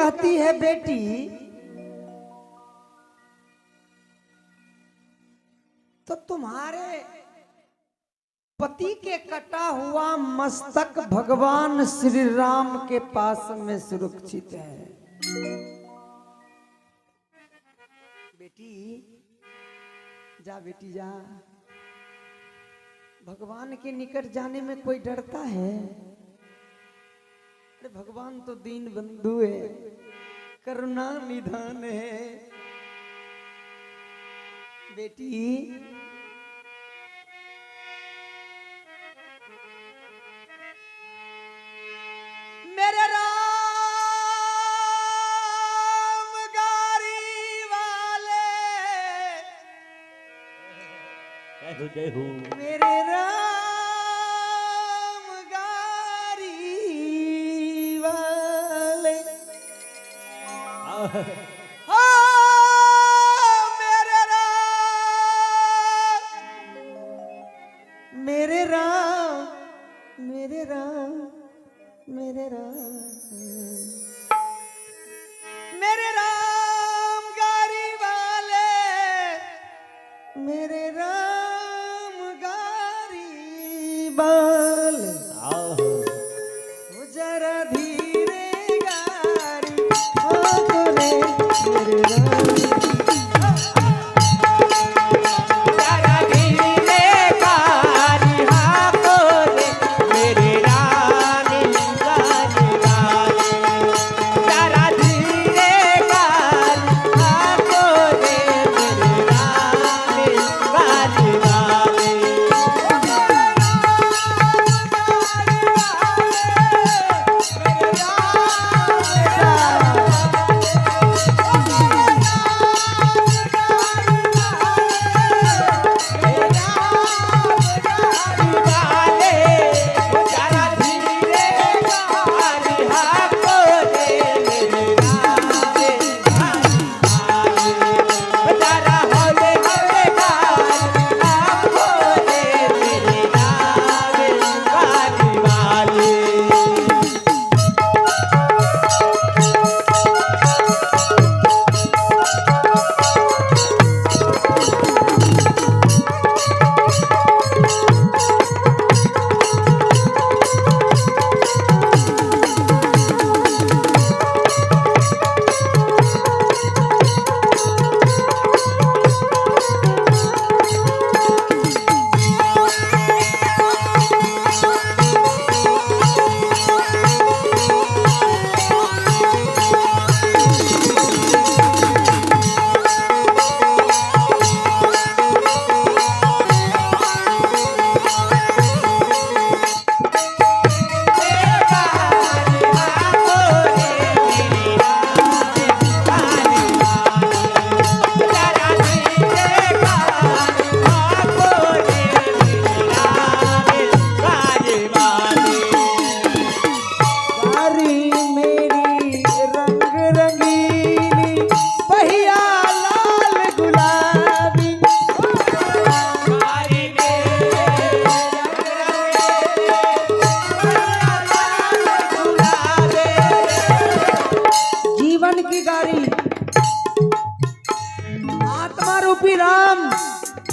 कहती है बेटी तो तुम्हारे पति के कटा हुआ मस्तक भगवान श्री राम के पास में सुरक्षित है। बेटी जा, बेटी जा। भगवान के निकट जाने में कोई डरता है? अरे भगवान तो दीन बंधु है, करुणा निधान है। बेटी मेरे राम गाड़ी वाले, जय हो मेरे राम गाड़ी वाले। मेरे राम, मेरे राम, मेरे राम, मेरे राम गाड़ी वाले, मेरे राम गाड़ी वाले। जरा धीरे गाड़ी मेरे राम।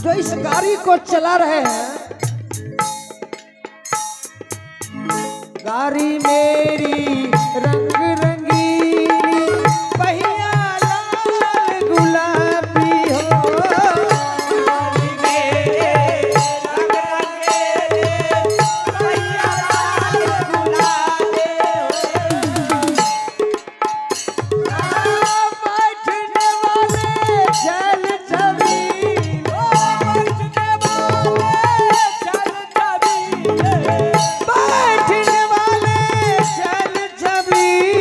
जो इस गाड़ी को चला रहे हैं, गाड़ी मेरी रंग रंगीली, पहिया लाल गुलाबी हो। गाड़ी मेरे रंग रंगीली, पहिया लाल गुलाबी हो। बैठने वाले चल छबी, बैठने वाले चल छबी।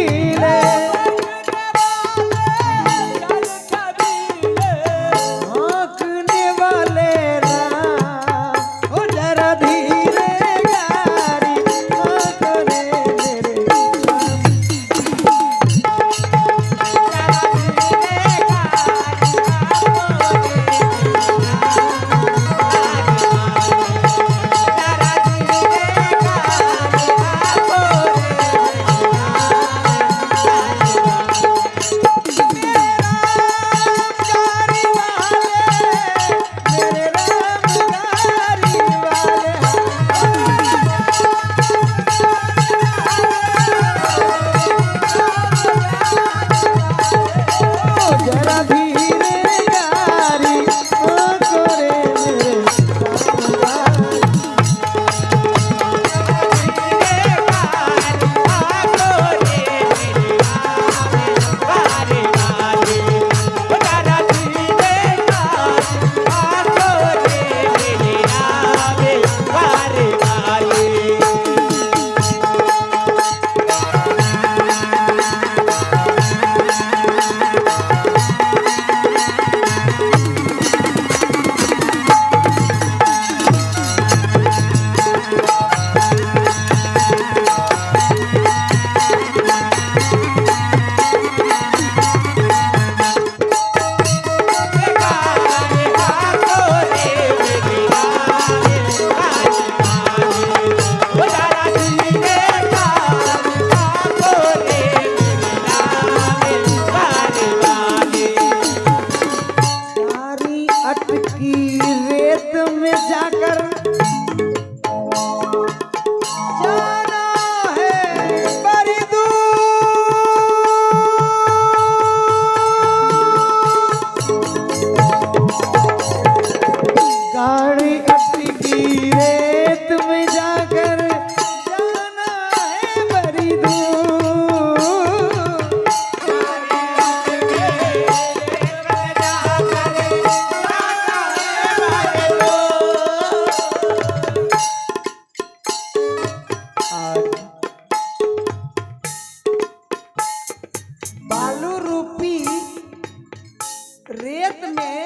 रेत में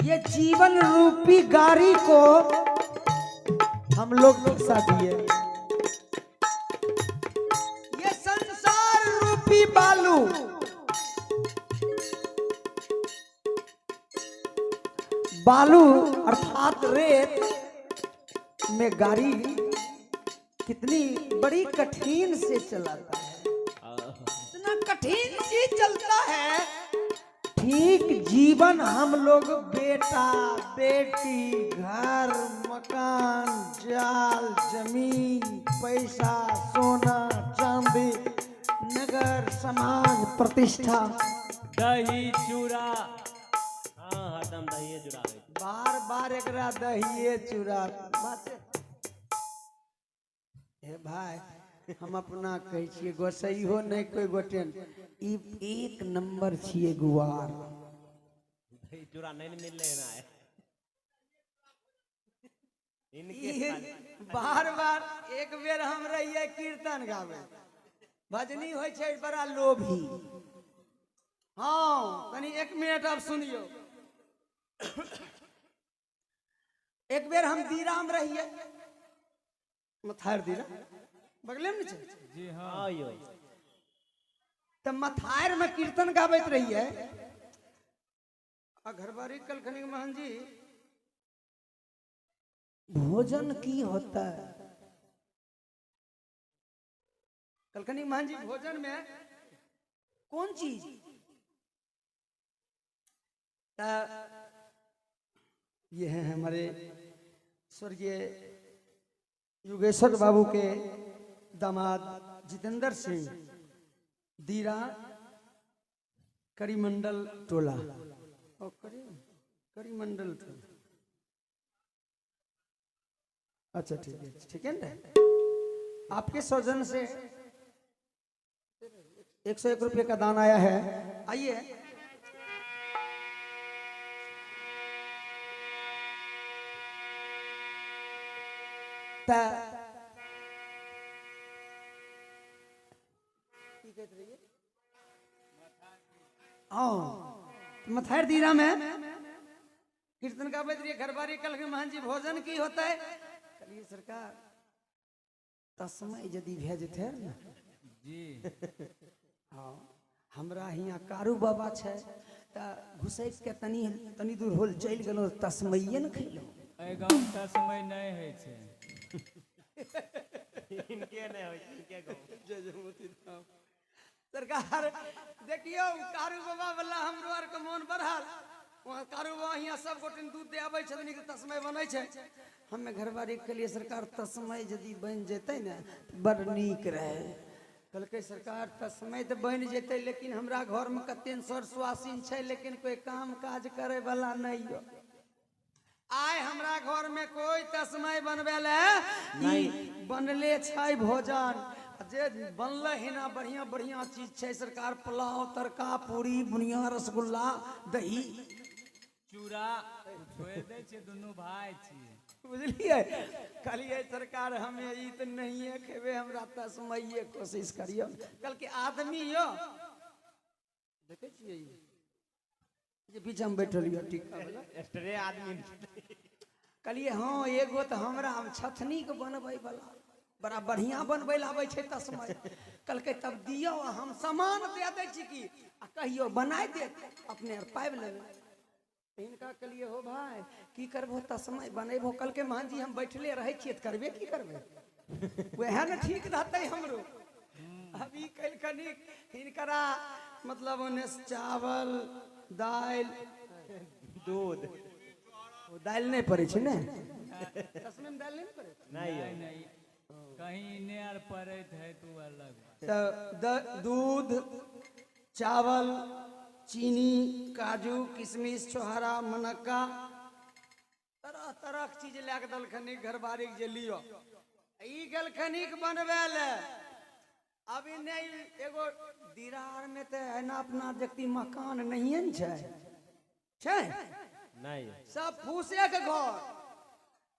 ये जीवन रूपी गाड़ी को हम लोग फंसा दिए। ये संसार रूपी बालू अर्थात रेत में गाड़ी कितनी बड़ी कठिन से चलाता है, इतना कठिन से चलता है। ठीक जीवन हम लोग बेटा बेटी, घर मकान, जाल जमीन, पैसा सोना चांदी, नगर समाज प्रतिष्ठा, दही चूड़ा, हाँ हरदम दही चूड़ा बार बार एकरा दहिए चूड़ा। हे भाई हम अपना कहे छिए गोसई हो नहीं कोई गोटेन, ई एक नंबर छिए गुआर। दही चूड़ा नहीं मिलने ना है बार बार एक बेर हम रहिए कीर्तन गावे, भजनी होय छै बड़ा लोभी। हाँ तनी एक मिनट अब सुनियो। एक बेर हम दीराम रहिए, मथार दीरा बगले में छै जी हाँ यो। तब मथार में कीर्तन गावत रहिए। घरबारी कलखनी महन जी भोजन की होता है? कलखनी महन जी भोजन में कौन चीज? ये है हमारे स्वर्गीय योगेश्वर बाबू के दामाद जितेंद्र सिंह, दीरा करीमंडल टोला, करीमंडल टोला। अच्छा ठीक है ना। आपके सौजन से 101 रुपये का दान आया है। आइए मथार दीरा में कीर्तन का बजरिए घरबारी कल के महन जी भोजन की होता है। कलिए सरकार तस्मय यदि भेज थे ना जी। हाँ हमरा हियाँ कारू बाबा छै घुसैक के तनी दूर होल चल गेलो तस्मैये न खैलो। गाँव तस्मय नहीं है छे। इनके नहीं हो, इनके गाँव सरकार देखियो कारू बाबा वाला हमरो आर के मन बढ़ल। वहाँ कारू बाबा यहाँ सब गोटे दूध दे आबै छथिन कि तस्मय बनै छै। हमें घरबारी के लिए सरकार तस्मय यदि बन जेतै ने बड़ नीक रहे। कहलकै सरकार तस्मय तो बन जेतै लेकिन हमरा घर में कते सर सुआसिन छै लेकिन कोई काम काज करे वाला नहीं हो। आय हमरा घर में कोई तस्मय बनबे नहीं बनले छै भोजन जे बनल है ना बढ़िया बढ़िया चीज छै सरकार। पुलाव तड़का पूरी बुनिया रसगुल्ला दही चूड़ा छोड़ दे छे दोनों भाई छी बुझलिए। कहलिए सरकार हमें ई तो नहीं है खेबे हमरा तस्मय कोशिश करियो। कल के आदमी यो देखे छिए जे बीच में बैठल यो टीका वाला एक्स्ट्रे आदमी। कहलिए हाँ एगो तो हमरा छथनी के बनबै वाला बड़ा बढ़िया बनबै ला आबै छै तस्मय। कहलकै तब दियो हम सामान दे दै छी की आ कहियो बनाय दे अपने पाबि लेबै। इनका कहलिए हो भाई की करबो तस्मय बनेबो। कहलकै महन जी हम बैठले रहे छिए करबे की करबे वह न ठीक रहते हमरो। अभी कल कनी हिनकरा मतलब ओने चावल दाल दूध दाल नहीं पड़े छे ने तस्मय में दाल नहीं पड़े नहीं कहीं नेर पड़त है तू अलग। तो दूध चावल चीनी काजू किशमिश छोहारा मनक्का तरह तरह के चीज लैके दलखनी घरबारी के लियो ई गलखनी के बनबे ले। अभी नहीं एगो दीरार में तो है ना अपना जक्ति मकान नहीं है छै नहीं सब फूसे के घर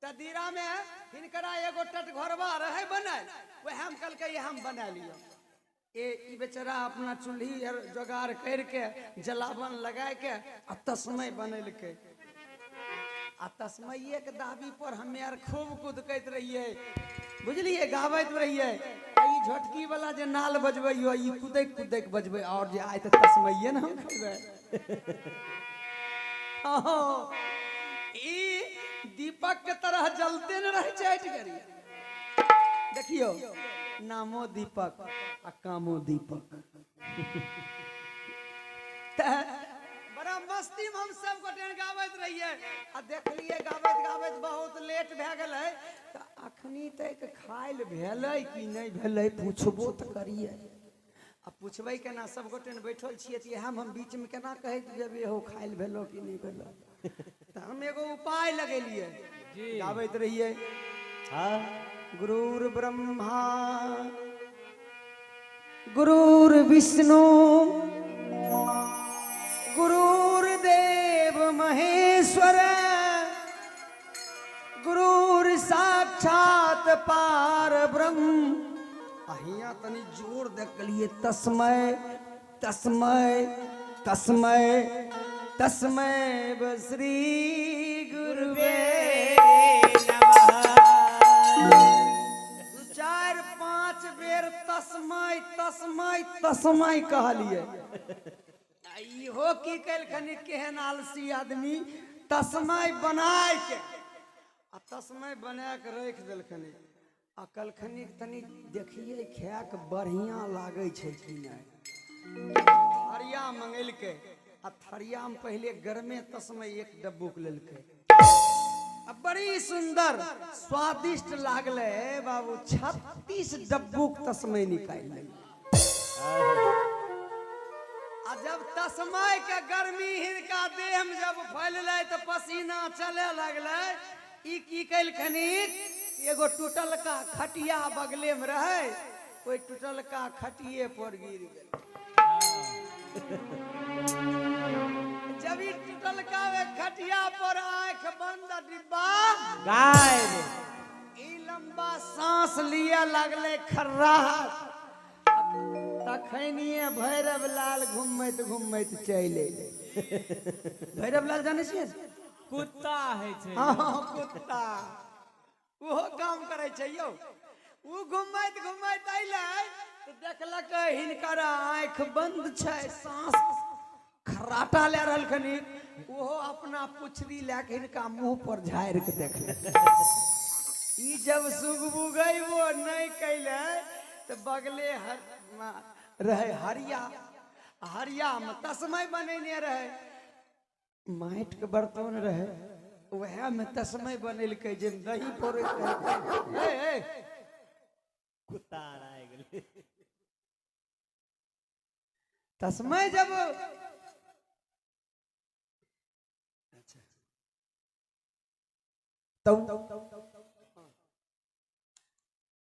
तदीरा में हिनकरा एगो टट घरबा रहे बनल वह हम कल के हम बना लियो। ई बेचारा अपना चूल्ही और जोगाड़ करके जलावन लगा के आ तस्मै बनेलकै आ तस्मैये के दाबी पर हमे आर खूब कूदकैत रहिए बुझलिए गाबैत रहिए ई झटकी वाला जे नाल बजबै ई कूदैक कूदैक बजबै और जे आइ त तस्मैये न हम खेबै ई दीपक के तरह जलते न रह चाटि करिए देखियो नामो दीपक आ कामो दीपक बड़ा मस्ती में हम सब गोटे गाबैत रहिए आ देखलिए गाबैत गाबैत बहुत लेट भए गेलै त अखनी तक खाइल भेलै कि नहीं भेलै पूछबो त करिए आ पूछबै केना सब गोटे बैठल छिए त हम बीच में केना कहैत जेबै हो खाइल भेलो कि नहीं भेलो त हम एगो उपाय लगेलिए गाबैत रहिए हाँ गुरुर् ब्रह्मा गुरुर् विष्णु गुरुर्देव महेश्वर गुरुर् साक्षात पार ब्रह्म अहिया तनी जोर देखलिए तस्मै तस्मै तस्मै तस्मै श्री गुरुवे चार पांच बेर तस्मै तस्मै तस्मै कहलिए इहो की कलखन केहन आलसी आदमी तस्मै बनाय के आ तस्मै बना के रख देलखन आ कलखन तनी देखिए खाय के बढ़िया लागे छै कि नहीं थरिया मंगेलकै आ थरिया में पहले गरमे तस्मै एक डब्बूक लेलकै आ बड़ी सुंदर स्वादिष्ट लागले बाबू 36 डब्बूक तस्मै निकाल लेलकै आ जब तस्मै के गर्मी हिनका देह में जब फैललै तो पसीना चले लगलै ई की कलखन एगो टूटलका खटिया बगले में रहे ओई टूटलका खटिए पर गिर गेल जब ई टूटलका खटिया पर आंख बंद डिब्बा गायब ई लंबा सांस लिए लगले खर्राहट तखनिए भैरव लाल घूमैत घूमैत चलि अयलै भैरव लाल जाने छियै कुत्ता है छै हाँ कुत्ता ओहो काम करे छै यौ उ घूमैत घूमैत अयलै तो देखलक हिनकर आंख बंद छै सांस खर्राटा ले रहलखिन ओहो अपना पुछड़ी लेके हिनका मुंह पर झाड़ि के देखले ई जब सुगबुगै वो नहीं कैले तो बगले रहे हरिया हरिया में तस्मै बनेने रहे माटि के बर्तन रहे वह में तस्मै बनेलकै जे दही पड़ैत रहे कुत्ता आ गेलै तस्मै जब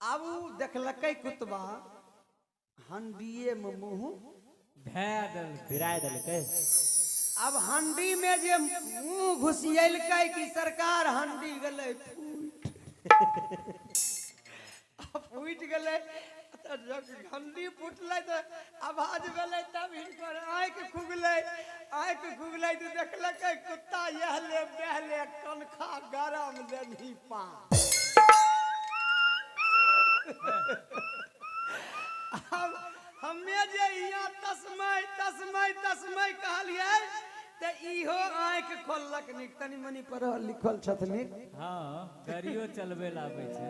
अब देखलकै कुतबा हंडिये में मुंह भै देल भिराय देलकै अब हंडी में जे मुंह घुसियलकै कि सरकार हंडी गेलै फूट गेलै जब हंडी फूटलै तो आवाज भेलै तब हिनकर आँखि खुगलै तो देखलकै कुत्ता यह ले बहले कनखा गरम लेनी पा अब हमे जे यहाँ तस्मै तस्मै तस्मै कहलिए ते इहो आँखि खोललक निक तनी मनी पढ़ल लिखल छथि हाँ गाड़ियो चलबे ला आबै छै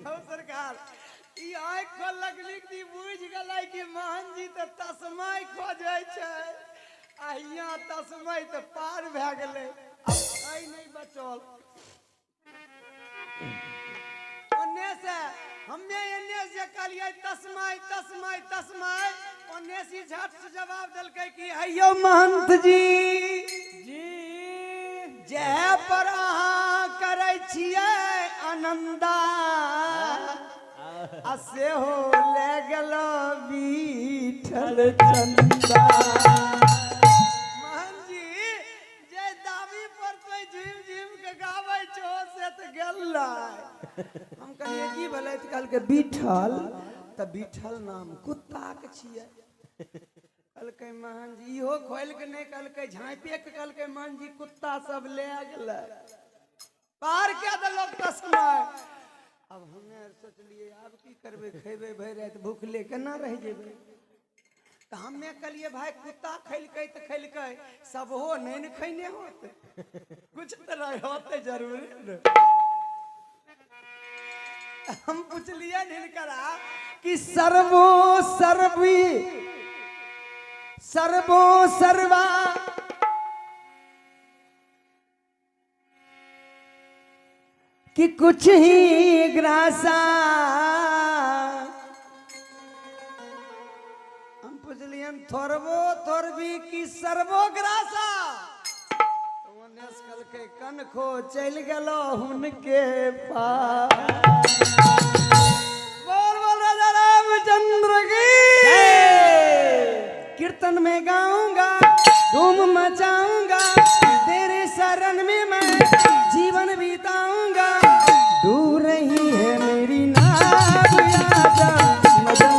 हो सरकार ई आँखि खोललक निक दी बुझ गेलै कि मोहन जी तो तस्मै खोजै छै आ यहाँ तस्मै तो पार भए गेलै अब आई नहीं बचल ओन्ने से हमे एन्ने से कहलिए तस्मै तस्मै तस्मै ओन्ने से झट से जवाब देलकै कि अय्यो महंत जी जे पर अहाँ करै छियै आनंदा आ सेहो ले गेलो बीठल चंदा महंत जी जे दाबी पर तो झिम झिम के गाबै छो से त गेलै हम कहलिए की भेलै त कहलकै बीठल त बिठल नाम कुत्ता के छिए। कहलकै महन जी इहो खोल के नहीं कहलकै झाँपे के कहलकै महन जी कुत्ता सब ले गेलै पार क्या देलक तस्मै। अब हमे सोचलिए अब की करबे खेबे भर रात भूखले केना रह जेबे तो हमे कहलिए भाई कुत्ता खैलकै तो खैलकै सब हो नहीं न खैने होते कुछ तरह होते जरूर न। हम पूछलिए हिनकरा कि सर्वो सर्वी सर्वो सर्वा कि कुछ ही ग्रासा। हम पूछलिए थोरबो थोरबी की सर्वो ग्रासा तो कल के कन खो चल गलो उनके पास। बोल बोल राजा रामचंद्र की कीर्तन में गाऊंगा धूम मचाऊंगा तेरे शरण में मैं जीवन बिताऊंगा। दूर ही है मेरी नाव आजा मदन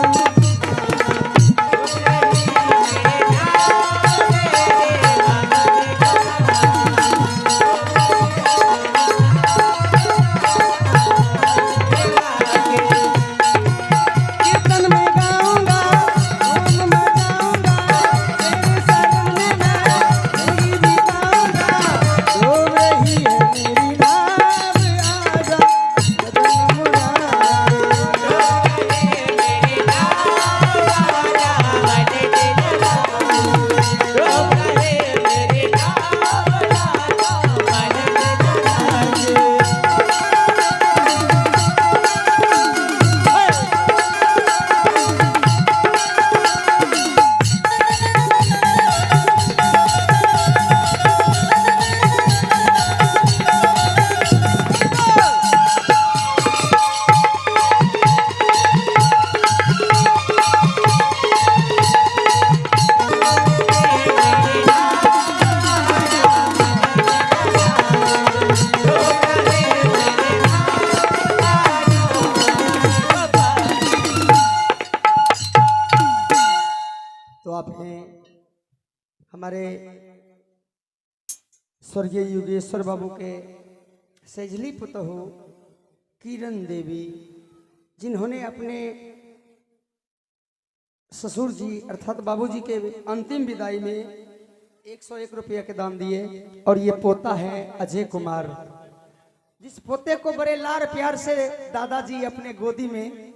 हमारे स्वर्गीय योगेश्वर बाबू के सैजली पुतहू किरण देवी जिन्होंने अपने ससुर जी अर्थात बाबूजी के अंतिम विदाई में 101 रुपया के दान दिए। और ये पोता है अजय कुमार जिस पोते को बड़े लाड़ प्यार से दादाजी अपने गोदी में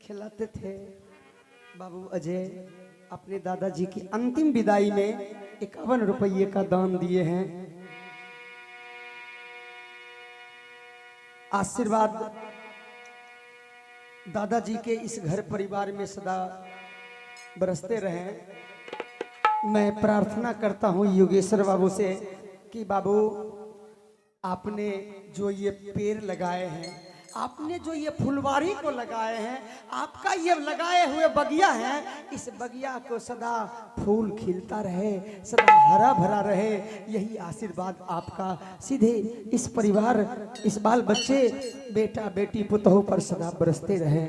खिलाते थे। बाबू अजय अपने दादाजी की अंतिम विदाई में 51 रुपये का दान दिए हैं। आशीर्वाद दादाजी के इस घर परिवार में सदा बरसते रहें। मैं प्रार्थना करता हूं योगेश्वर बाबू से कि बाबू आपने जो ये पेड़ लगाए हैं, आपने जो ये फुलवारी को लगाए हैं, आपका ये लगाए हुए बगिया है, इस बगिया को सदा फूल खिलता रहे, सदा हरा भरा रहे। यही आशीर्वाद आपका सीधे इस परिवार, इस बाल बच्चे, बेटा बेटी पुतों पर सदा बरसते रहे।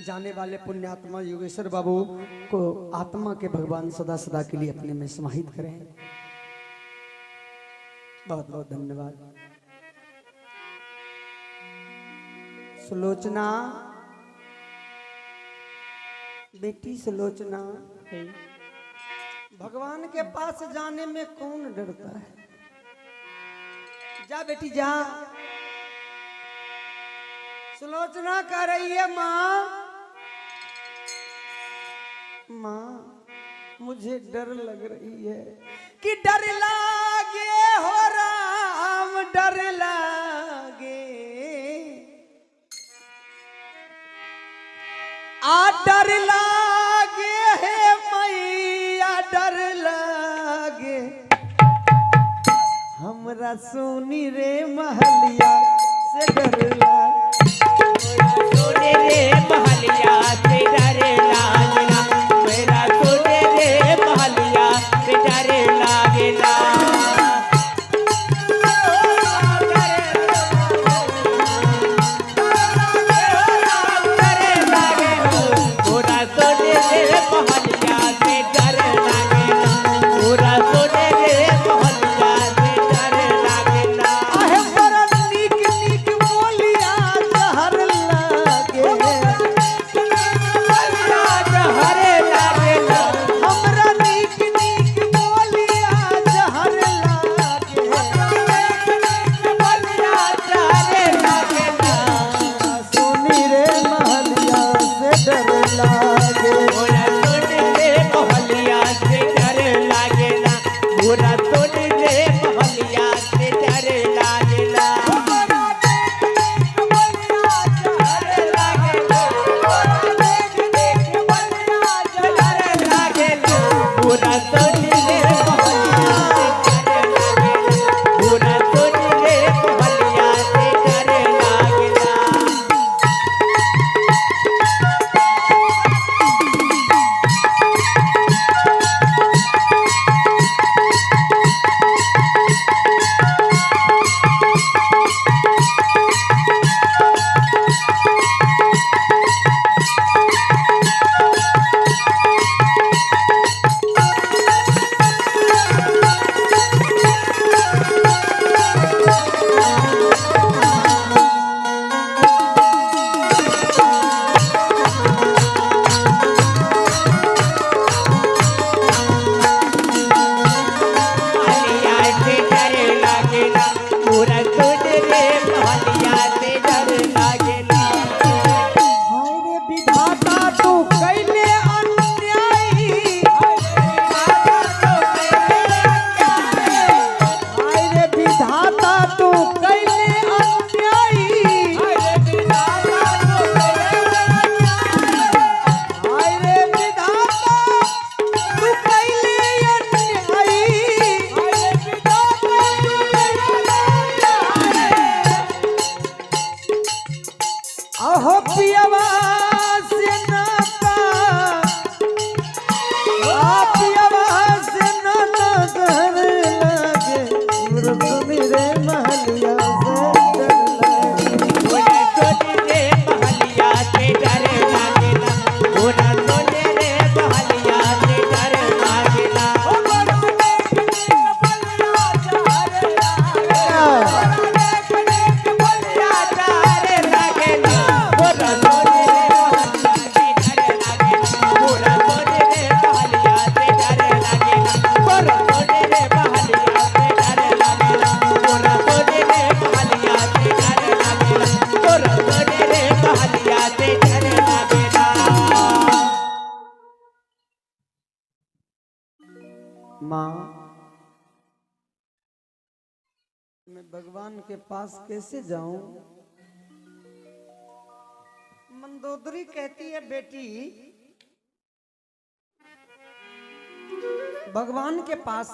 जाने वाले पुण्यात्मा योगेश्वर बाबू को आत्मा के भगवान सदा सदा के लिए अपने में समाहित करें। बहुत बहुत धन्यवाद। सुलोचना, बेटी सुलोचना, भगवान के पास जाने में कौन डरता है? जा बेटी जा। सुलोचना कह रही है माँ, माँ मुझे डर लग रही है। कि डर लागे हो राम, डर लागे, आ डर लागे है मैया, डर लागे हमरा सोनी रे महलिया से डर लागे, सोने रे महलिया से डर लागेला, मेरा सोने रे महलिया से डर लागेला। लागे मोरा तोड़ले महलिया से डर लागेला मोरा तोड़ले महलिया से डर लागेला मोरा तोड़ले महलिया से डर लागेला मोरा तोड़ले महलिया से डर लागेला महलिया से डर लागेला मोरा तोड़ले महलिया से डर लागेला हाय रे विधाता तू कैले अन्यायी हाय रे विधाता तू कैले अन्यायी हाय रे विधाता तू कैले अहो पियवा से नाता पियवा से नाता घर लागे सुनी रे महलिया से डर लागे मोरा तोड़ले महलिया से डर लागेला मोरा तोड़ले महलिया से डर लागेला माँ मैं भगवान के पास कैसे जाऊं? मंदोदरी कहती है बेटी भगवान के पास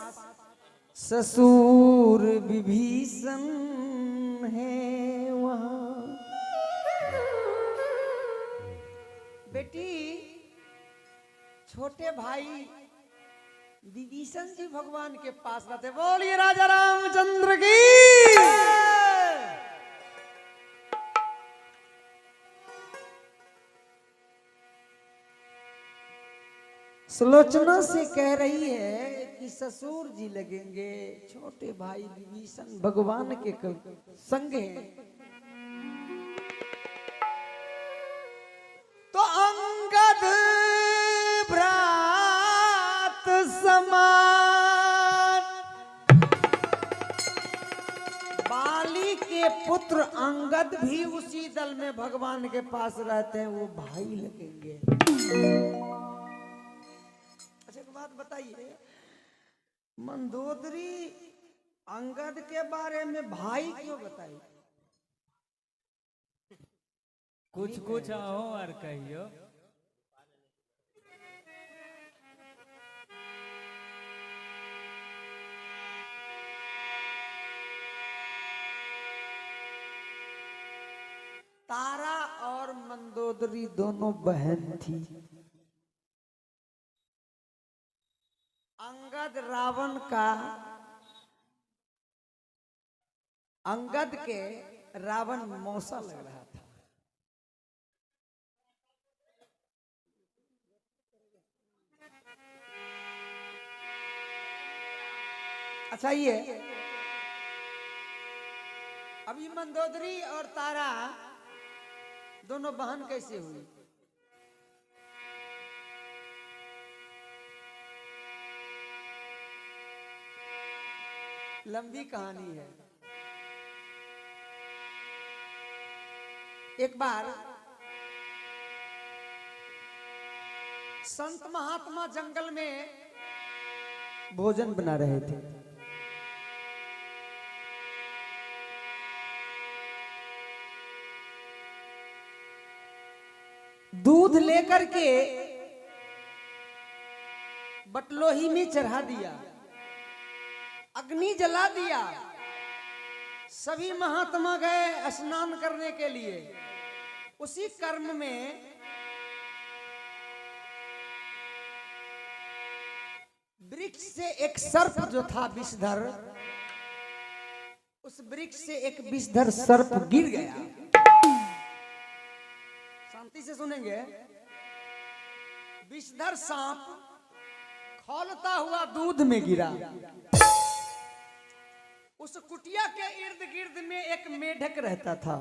ससुर विभीषण है वहां बेटी छोटे भाई विभीषण जी भगवान के पास रहते। बोलिए राजा रामचंद्र की। सुलोचना से कह रही है कि ससुर जी लगेंगे, छोटे भाई विभीषण भगवान के संग हैं। तो अंगद भ्रात समान बाली के पुत्र अंगद भी उसी दल में भगवान के पास रहते हैं, वो भाई लगेंगे। अच्छा एक बात बताइए, मंदोदरी अंगद के बारे में भाई क्यों बताई? कुछ कुछ अहो और कहियो। तारा और मंदोदरी दोनों बहन थी। अंगद रावण का, अंगद के रावण मौसा लग रहा था। अच्छा ये अभी मंदोदरी और तारा दोनों बहन कैसे हुई? लंबी कहानी है। एक बार संत महात्मा जंगल में भोजन बना रहे थे। दूध लेकर के बटलोही में चढ़ा दिया, अग्नि जला दिया। सभी महात्मा गए स्नान करने के लिए। उसी कर्म में वृक्ष से एक सर्प जो था विषधर, उस वृक्ष से एक विषधर सर्प गिर गया। शांति से सुनेंगे। विषधर सांप खौलता हुआ दूध में गिरा। उस कुटिया के इर्द गिर्द में एक मेढक रहता था।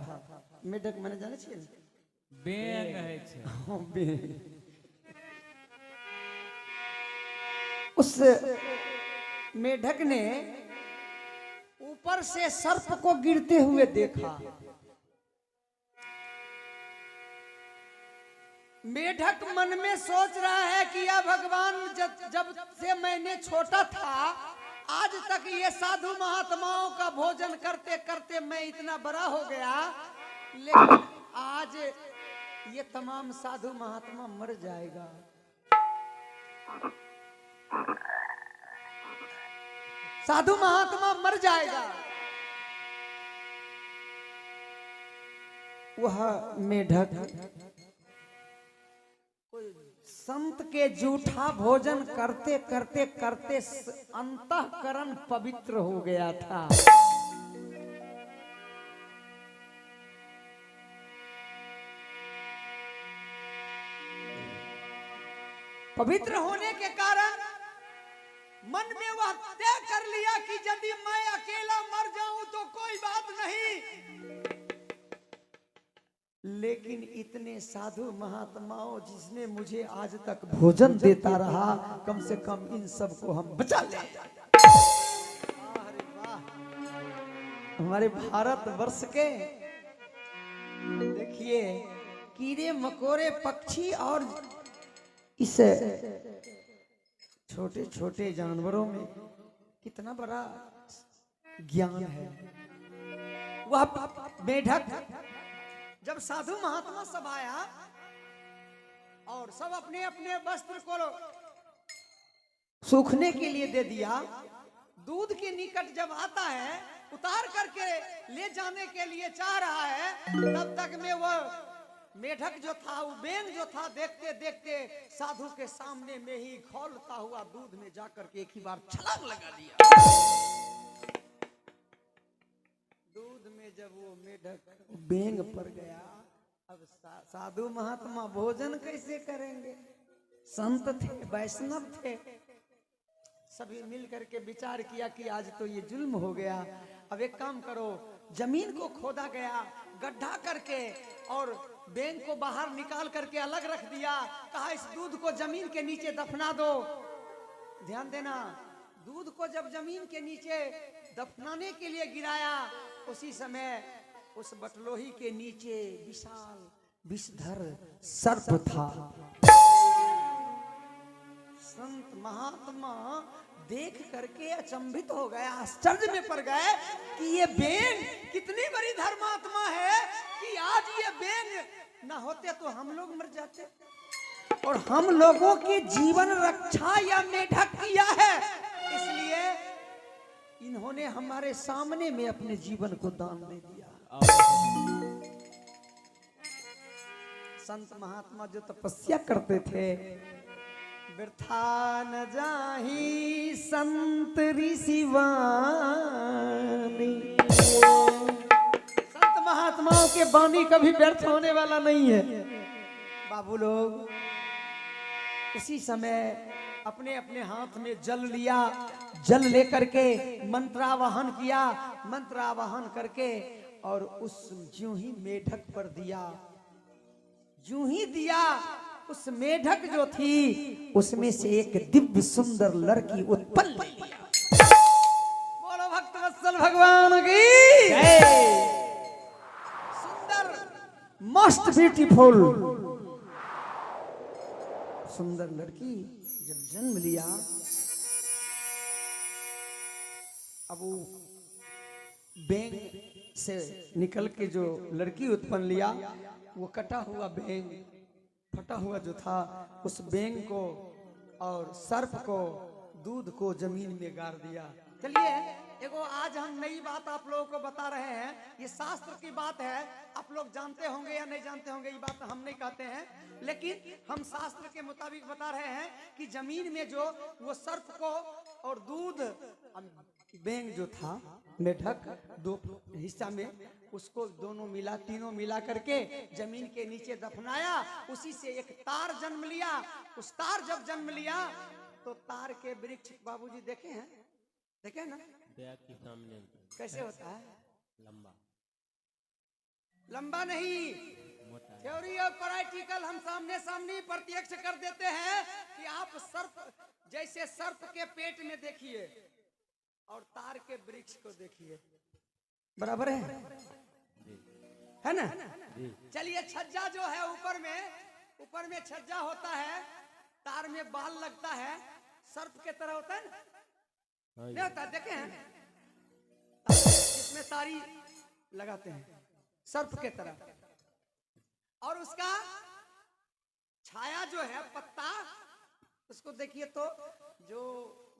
मेढक मैंने जाने चाहिए बेंग है छे। उस मेढक ने ऊपर से सर्प को गिरते हुए देखा। मेढक मन में सोच रहा है कि या भगवान, जब से मैंने छोटा था आज तक ये साधु महात्माओं का भोजन करते करते मैं इतना बड़ा हो गया, लेकिन आज ये तमाम साधु महात्मा मर जाएगा। साधु महात्मा मर जाएगा। वह मेढक संत के जूठा भोजन करते करते करते अंतःकरण पवित्र हो गया था। पवित्र होने के कारण मन में वह तय कर लिया कि यदि मैं अकेला मर जाऊं तो कोई बात नहीं, लेकिन इतने साधु महात्माओं जिसने मुझे आज तक भोजन देता रहा, कम से कम इन सब को हम बचा ले। हमारे भारत वर्ष के देखिए कीड़े मकोड़े पक्षी और इस छोटे छोटे जानवरों में कितना बड़ा ज्ञान है। वह मेढक जब साधु महात्मा सब आया और सब अपने अपने वस्त्र को सूखने के लिए दे दिया, दूध के निकट जब आता है उतार करके ले जाने के लिए चाह रहा है, तब तक में वह मेढक जो था, वो बेंग जो था, देखते देखते साधु के सामने में ही खौलता हुआ दूध में जाकर के एक ही बार छलांग लगा दिया। दूध में जब वो मेढक बेंग पर गया, अब साधु महात्मा भोजन कैसे करेंगे? संत थे, वैष्णव थे, सभी मिल करके विचार किया कि आज तो ये जुल्म हो गया। अब एक काम करो, जमीन को खोदा गया, गड्ढा करके और बेंग को बाहर निकाल करके अलग रख दिया। कहा इस दूध को जमीन के नीचे दफना दो। ध्यान देना, दूध को जब जमीन के नीचे दफनाने के लिए गिराया, उसी समय उस बटलोही के नीचे विशाल विषधर सर्प था। संत महात्मा देख करके अचंभित हो गए, आश्चर्य में पड़ गए कि ये बेंग कितनी बड़ी धर्मात्मा है कि आज ये बेंग ना होते तो हम लोग मर जाते, और हम लोगों की जीवन रक्षा या मेढक किया है, इसलिए इन्होंने हमारे सामने में अपने जीवन को दान दे दिया। संत महात्मा जो तपस्या करते थे, वृथा न जाहि संत ऋषि वाणी। संत महात्माओं के वाणी कभी व्यर्थ होने वाला नहीं है। बाबू लोग उसी समय अपने अपने हाथ में जल लिया, जल लेकर के मंत्रावाहन किया, मंत्रावाहन करके और उस ज्यों ही मेढक पर दिया, ज्यों ही दिया, उस मेढक जो थी उसमें से एक दिव्य सुंदर लड़की उत्पन्न हुई। बोलो भक्त वत्सल भगवान की सुंदर, मोस्ट ब्यूटीफुल, सुंदर लड़की जब जन्म लिया, अब वो बैंग से निकल के जो लड़की उत्पन्न लिया, वो कटा हुआ बैंग, फटा हुआ जो था, उस बैंग को और सर्प को, दूध को जमीन में गाड़ दिया। चलिए एगो आज हम नई बात आप लोगों को बता रहे हैं। ये शास्त्र की बात है, आप लोग जानते होंगे या नहीं जानते होंगे, ये बात हम नहीं कहते हैं, लेकिन हम शास्त्र के मुताबिक बता रहे हैं कि जमीन में जो वो सर्प को और दूध, बैंग जो था मेढक, दो हिस्सा में उसको दोनों मिला, तीनों मिला करके जमीन के नीचे दफनाया। उसी से एक तार जन्म लिया। उस तार जब जन्म लिया तो तार के वृक्ष बाबूजी देखे हैं, देखे ना के सामने कैसे होता है? लंबा लंबा नहीं, थ्योरी और प्रैक्टिकल हम सामने सामने प्रत्यक्ष कर देते हैं कि आप सर्प, जैसे सर्प के पेट में देखिए और तार के वृक्ष को देखिए, बराबर है ना? चलिए छज्जा जो है ऊपर में छज्जा होता है, तार में बाल लगता है, सर्प के तरह होता है ना, नहीं होता? देखे हैं इसमें तारी लगाते हैं सर्प के तरह, और उसका छाया जो है पत्ता, उसको देखिए तो जो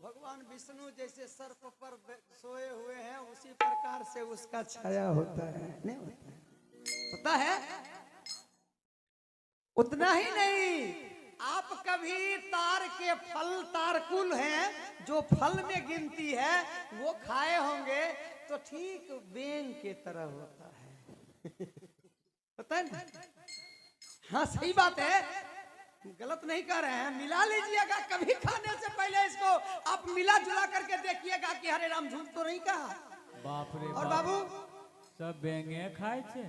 भगवान विष्णु जैसे सर्प पर सोए हुए हैं उसी प्रकार से उसका छाया होता है, नहीं होता है? उतना ही नहीं, आप कभी तार के फल, तारकुल हैं जो फल में गिनती है, वो खाए होंगे तो ठीक बैंग के तरह होता है। पता है ना? हाँ सही बात है, गलत नहीं कर रहे हैं। मिला लीजिएगा कभी, खाने से पहले इसको आप मिला जुला करके देखिएगा कि हरे राम झूठ तो नहीं कहा। बाप रे और बाप, बाबू सब बेंगे खाए छे।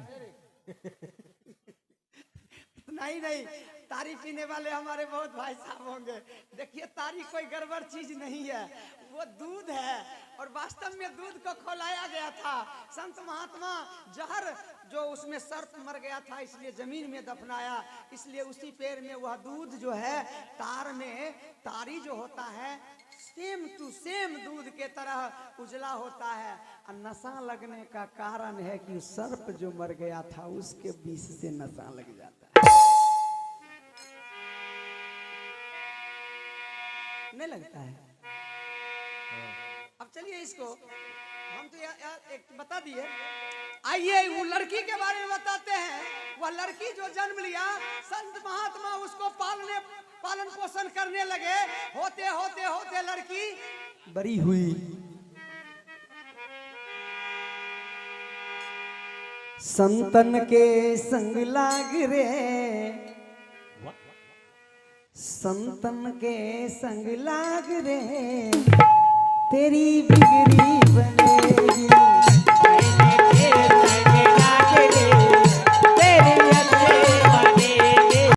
नहीं, तारी पीने वाले हमारे बहुत भाई साहब होंगे। देखिए तारी कोई गड़बड़ चीज नहीं है, वो दूध है, और वास्तव में दूध को खौलाया गया था। संत महात्मा जहर जो उसमें सर्प मर गया था इसलिए जमीन में दफनाया, इसलिए उसी पेड़ में वह दूध जो है, तार में तारी जो होता है सेम टू सेम दूध के तरह उजला होता है। और नशा लगने का कारण है कि सर्प जो मर गया था उसके विष से नशा लग जाता है, नहीं लगता है? अब चलिए इसको हम तो एक बता दिए, आइए वो लड़की के बारे में बताते हैं। वह लड़की जो जन्म लिया, संत महात्मा उसको पालन पोषण करने लगे। होते होते होते लड़की बड़ी हुई। संतन के संग लाग रे, संतन के संग लाग रे, तेरी बिगड़ी बनेगी।